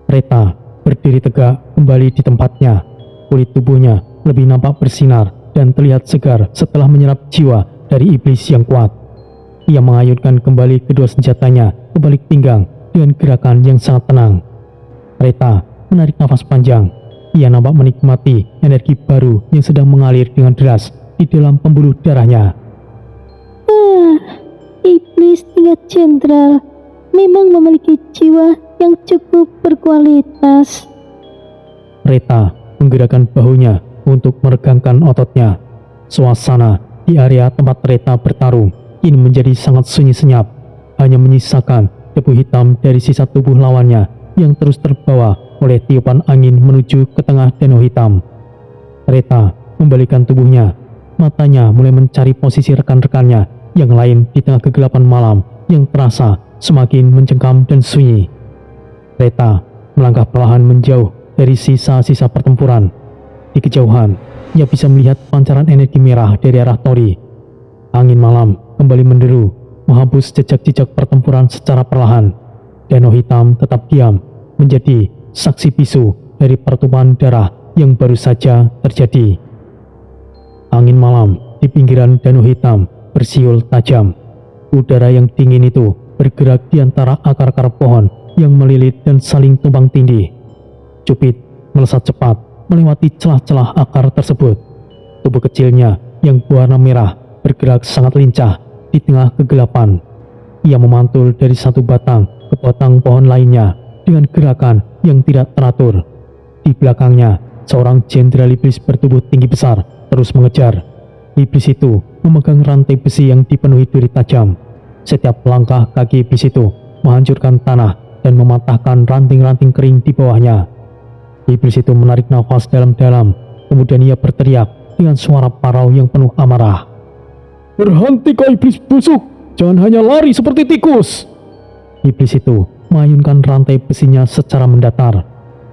Reta berdiri tegak kembali di tempatnya. Kulit tubuhnya lebih nampak bersinar dan terlihat segar setelah menyerap jiwa dari iblis yang kuat. Ia mengayunkan kembali kedua senjatanya ke balik pinggang dengan gerakan yang sangat tenang. Reta menarik nafas panjang. Ia nampak menikmati energi baru yang sedang mengalir dengan deras di dalam pembuluh darahnya.
Iblis tingkat jenderal memang memiliki jiwa yang cukup berkualitas.
Reta menggerakkan bahunya untuk meregangkan ototnya. Suasana di area tempat Reta bertarung ini menjadi sangat sunyi senyap. Hanya menyisakan debu hitam dari sisa tubuh lawannya yang terus terbawa oleh tiupan angin menuju ke tengah danau hitam. Reta membalikkan tubuhnya. Matanya mulai mencari posisi rekan-rekannya yang lain di tengah kegelapan malam yang terasa semakin mencengkam dan sunyi. Reta melangkah perlahan menjauh dari sisa-sisa pertempuran. Di kejauhan, ia bisa melihat pancaran energi merah dari arah Tori. Angin malam kembali menderu, menghapus jejak-jejak pertempuran secara perlahan. Danau hitam tetap diam, menjadi saksi bisu dari pertumpahan darah yang baru saja terjadi. Angin malam di pinggiran danau hitam bersiul tajam. Udara yang dingin itu bergerak di antara akar-akar pohon yang melilit dan saling tumpang tindih. Cupid melesat cepat melewati celah-celah akar tersebut. Tubuh kecilnya yang berwarna merah bergerak sangat lincah di tengah kegelapan. Ia memantul dari satu batang ke batang pohon lainnya dengan gerakan yang tidak teratur. Di belakangnya, seorang jenderal iblis bertubuh tinggi besar terus mengejar. Iblis itu memegang rantai besi yang dipenuhi duri tajam. Setiap langkah kaki iblis itu menghancurkan tanah dan mematahkan ranting-ranting kering di bawahnya. Iblis itu menarik nafas dalam-dalam, kemudian ia berteriak dengan suara parau yang penuh amarah. "Berhenti kau iblis busuk, jangan hanya lari seperti tikus!" Iblis itu mengayunkan rantai besinya secara mendatar.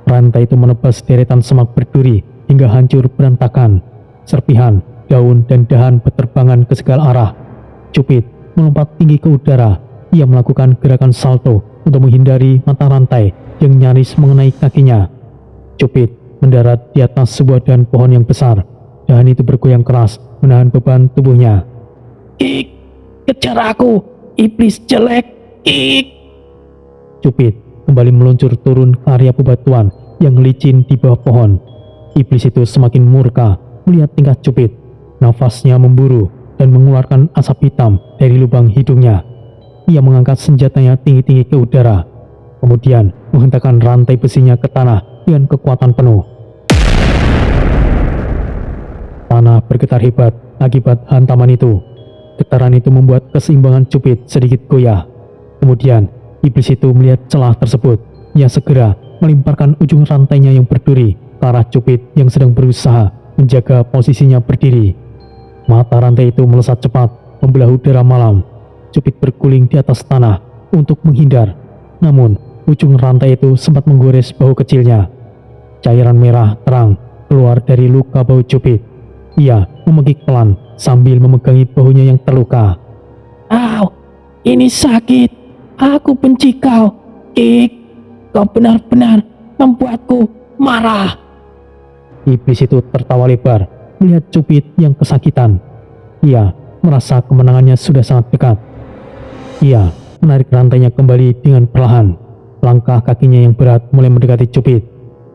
Rantai itu menebas deretan semak berduri hingga hancur berantakan. Serpihan, daun, dan dahan berterbangan ke segala arah. Cupid melompat tinggi ke udara. Ia melakukan gerakan salto untuk menghindari mata rantai yang nyaris mengenai kakinya. Cupid mendarat di atas sebuah dahan pohon yang besar. Dahan itu bergoyang keras menahan beban tubuhnya. "Ik, kejar aku, iblis jelek, ik!" Cupid kembali meluncur turun ke area bebatuan yang licin di bawah pohon. Iblis itu semakin murka melihat tingkah Cupid. Nafasnya memburu dan mengeluarkan asap hitam dari lubang hidungnya. Ia mengangkat senjatanya tinggi-tinggi ke udara, kemudian menghentakkan rantai besinya ke tanah dengan kekuatan penuh. Tanah bergetar hebat akibat hantaman itu. Getaran itu membuat keseimbangan Cupid sedikit goyah. Kemudian iblis itu melihat celah tersebut. Ia segera melemparkan ujung rantainya yang berduri ke arah Cupid yang sedang berusaha menjaga posisinya berdiri. Mata rantai itu melesat cepat membelah udara malam. Cupid berguling di atas tanah untuk menghindar. Namun ujung rantai itu sempat menggores bahu kecilnya. Cairan merah terang keluar dari luka bahu Cupid. Ia memegik pelan sambil memegangi bahunya yang terluka. "Au, ini sakit. Aku benci kau, Kik. Kau benar-benar membuatku marah." Iblis itu tertawa lebar melihat Cupid yang kesakitan. Ia merasa kemenangannya sudah sangat dekat. Ia menarik rantainya kembali dengan perlahan. Langkah kakinya yang berat mulai mendekati Cupid.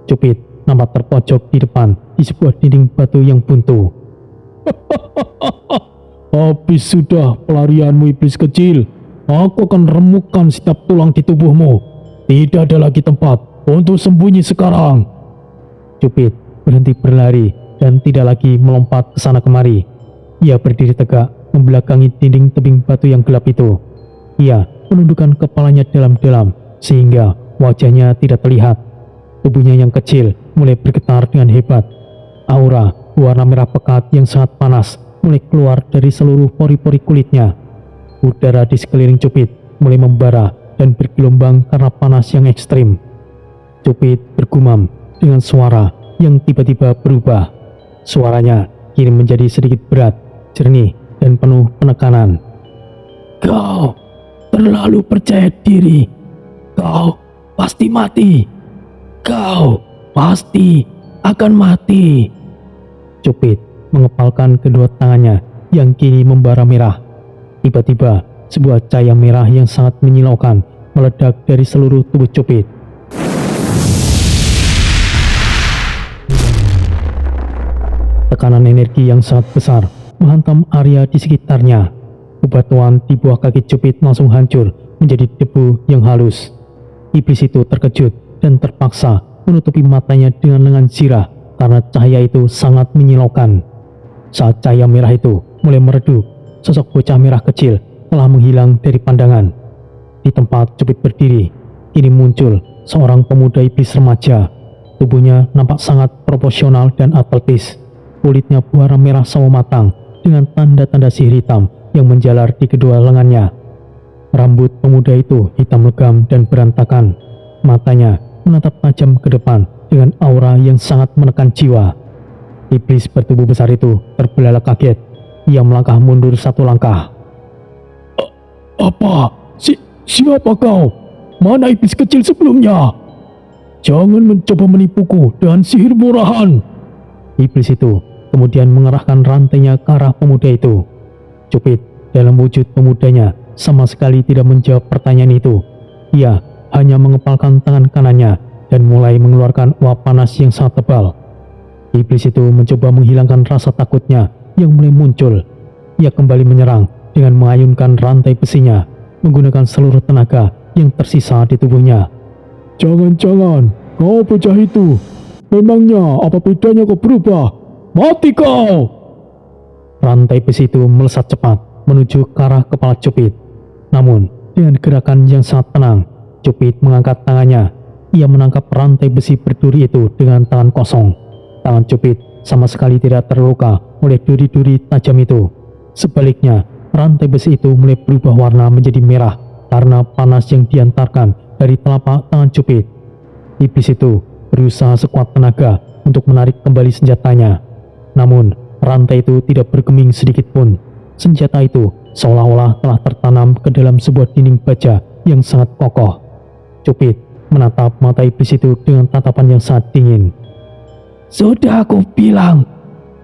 Cupid nampak terpojok di depan di sebuah dinding batu yang buntu. "Habis sudah pelarianmu, iblis kecil. Aku akan remukkan setiap tulang di tubuhmu. Tidak ada lagi tempat untuk sembunyi sekarang." Cupid berhenti berlari dan tidak lagi melompat ke sana kemari. Ia berdiri tegak membelakangi dinding tebing batu yang gelap itu. Ia menundukkan kepalanya dalam-dalam sehingga wajahnya tidak terlihat. Tubuhnya yang kecil mulai bergetar dengan hebat. Aura warna merah pekat yang sangat panas mulai keluar dari seluruh pori-pori kulitnya. Udara di sekeliling Cupid mulai membara dan bergelombang karena panas yang ekstrim. Cupid bergumam dengan suara yang tiba-tiba berubah. Suaranya kini menjadi sedikit berat, jernih, dan penuh penekanan. "Kau terlalu percaya diri. Kau pasti mati. Kau pasti akan mati." Cupid mengepalkan kedua tangannya yang kini membara merah. Tiba-tiba sebuah cahaya merah yang sangat menyilaukan meledak dari seluruh tubuh Cupid. Tekanan energi yang sangat besar menghantam area di sekitarnya. Bebatuan di bawah kaki Cupid langsung hancur menjadi debu yang halus. Iblis itu terkejut dan terpaksa menutupi matanya dengan lengan sirah karena cahaya itu sangat menyilaukan. Saat cahaya merah itu mulai meredup, sosok bocah merah kecil telah menghilang dari pandangan. Di tempat Cupid berdiri, kini muncul seorang pemuda iblis remaja. Tubuhnya nampak sangat proporsional dan atletis. Kulitnya berwarna merah sawo matang dengan tanda-tanda sihir hitam yang menjalar di kedua lengannya. Rambut pemuda itu hitam legam dan berantakan. Matanya menatap tajam ke depan dengan aura yang sangat menekan jiwa. Iblis bertubuh besar itu terbelalak kaget. Ia melangkah mundur satu langkah. "Apa? Siapa kau? Mana iblis kecil sebelumnya? Jangan mencoba menipuku dengan sihir murahan." Iblis itu kemudian mengerahkan rantainya ke arah pemuda itu. Cupid dalam wujud pemudanya sama sekali tidak menjawab pertanyaan itu. Ia hanya mengepalkan tangan kanannya dan mulai mengeluarkan uap panas yang sangat tebal. Iblis itu mencoba menghilangkan rasa takutnya yang mulai muncul. Ia kembali menyerang dengan mengayunkan rantai besinya, menggunakan seluruh tenaga yang tersisa di tubuhnya. "Jangan-jangan kau bocah itu. Memangnya apa bedanya kau berubah? Mati kau!" Rantai besi itu melesat cepat menuju ke arah kepala Cupid. Namun dengan gerakan yang sangat tenang, Cupid mengangkat tangannya. Ia menangkap rantai besi berduri itu dengan tangan kosong. Tangan Cupid sama sekali tidak terluka oleh duri-duri tajam itu. Sebaliknya, rantai besi itu mulai berubah warna menjadi merah karena panas yang diantarkan dari telapak tangan Cupid. Iblis itu berusaha sekuat tenaga untuk menarik kembali senjatanya. Namun, rantai itu tidak bergeming sedikit pun. Senjata itu seolah-olah telah tertanam ke dalam sebuah dinding baja yang sangat kokoh. Cupid menatap mata iblis itu dengan tatapan yang sangat dingin. "Sudah aku bilang,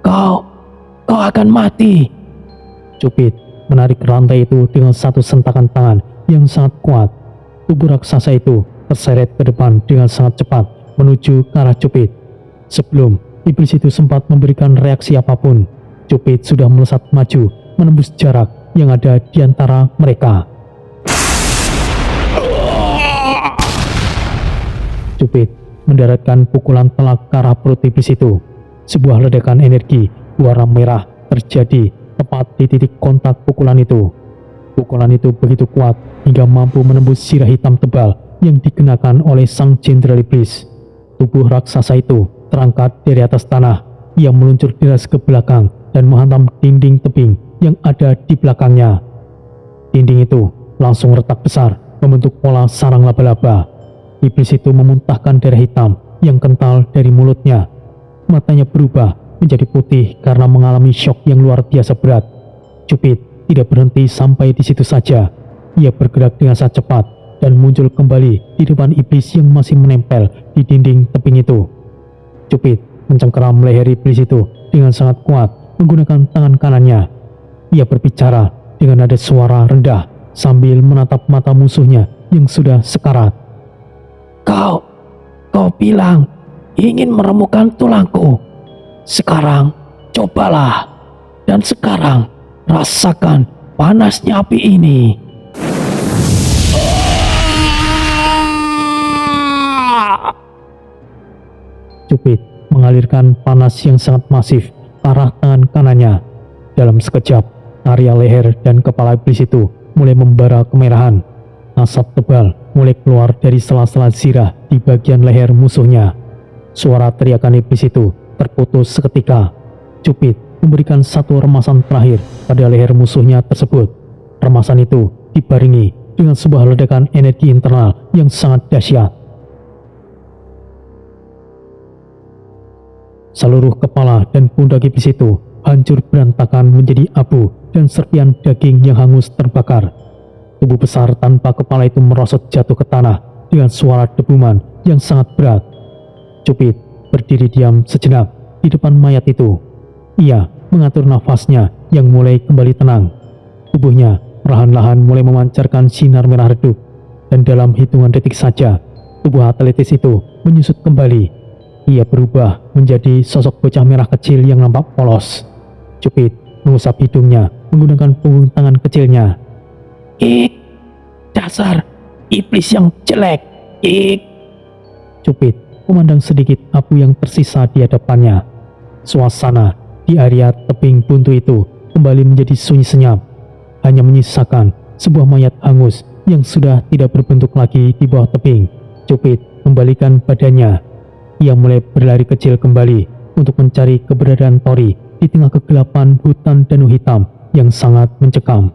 kau akan mati." Cupid menarik rantai itu dengan satu sentakan tangan yang sangat kuat. tubuh raksasa itu terseret ke depan dengan sangat cepat menuju ke arah Cupid. Sebelum iblis itu sempat memberikan reaksi apapun, Cupid sudah melesat maju menembus jarak yang ada di antara mereka. Cupid mendaratkan pukulan telak ke arah perut iblis itu. Sebuah ledakan energi warna merah terjadi tepat di titik kontak pukulan itu. Pukulan itu begitu kuat hingga mampu menembus sirah hitam tebal yang dikenakan oleh sang jenderal iblis. Tubuh raksasa itu terangkat dari atas tanah. Ia meluncur deras ke belakang dan menghantam dinding tebing yang ada di belakangnya. Dinding itu langsung retak besar membentuk pola sarang laba-laba. Iblis itu memuntahkan darah hitam yang kental dari mulutnya. Matanya berubah menjadi putih karena mengalami syok yang luar biasa berat. Cupid tidak berhenti sampai di situ saja. Ia bergerak dengan sangat cepat dan muncul kembali di depan iblis yang masih menempel di dinding tebing itu. Cupid mencengkeram leher iblis itu dengan sangat kuat menggunakan tangan kanannya. Ia berbicara dengan nada suara rendah sambil menatap mata musuhnya yang sudah sekarat. Kau bilang ingin meremukkan tulangku. Sekarang cobalah, dan sekarang rasakan panasnya api ini. Cupid mengalirkan panas yang sangat masif ke arah tangan kanannya. Dalam sekejap, area leher dan kepala iblis itu mulai membara kemerahan. Asap tebal mulai keluar dari sela-sela sirah di bagian leher musuhnya. Suara teriakan iblis itu terputus seketika. Cupid memberikan satu remasan terakhir pada leher musuhnya tersebut. Remasan itu dibarengi dengan sebuah ledakan energi internal yang sangat dahsyat. Seluruh kepala dan pundak iblis itu hancur berantakan menjadi abu dan serpian daging yang hangus terbakar. Tubuh besar tanpa kepala itu merosot jatuh ke tanah dengan suara debuman yang sangat berat. Cupid berdiri diam sejenak di depan mayat itu. Ia mengatur nafasnya yang mulai kembali tenang. Tubuhnya perlahan-lahan mulai memancarkan sinar merah redup, dan dalam hitungan detik saja, tubuh atletis itu menyusut kembali. Ia berubah menjadi sosok bocah merah kecil yang nampak polos. Cupid mengusap hidungnya menggunakan punggung tangan kecilnya. Dasar iblis yang jelek. Cupid memandang sedikit abu yang tersisa di hadapannya. Suasana di area tebing buntu itu kembali menjadi sunyi senyap. Hanya menyisakan sebuah mayat hangus yang sudah tidak berbentuk lagi di bawah tebing. Cupid membalikan badannya. Ia mulai berlari kecil kembali untuk mencari keberadaan Tori di tengah kegelapan hutan danu hitam yang sangat mencekam.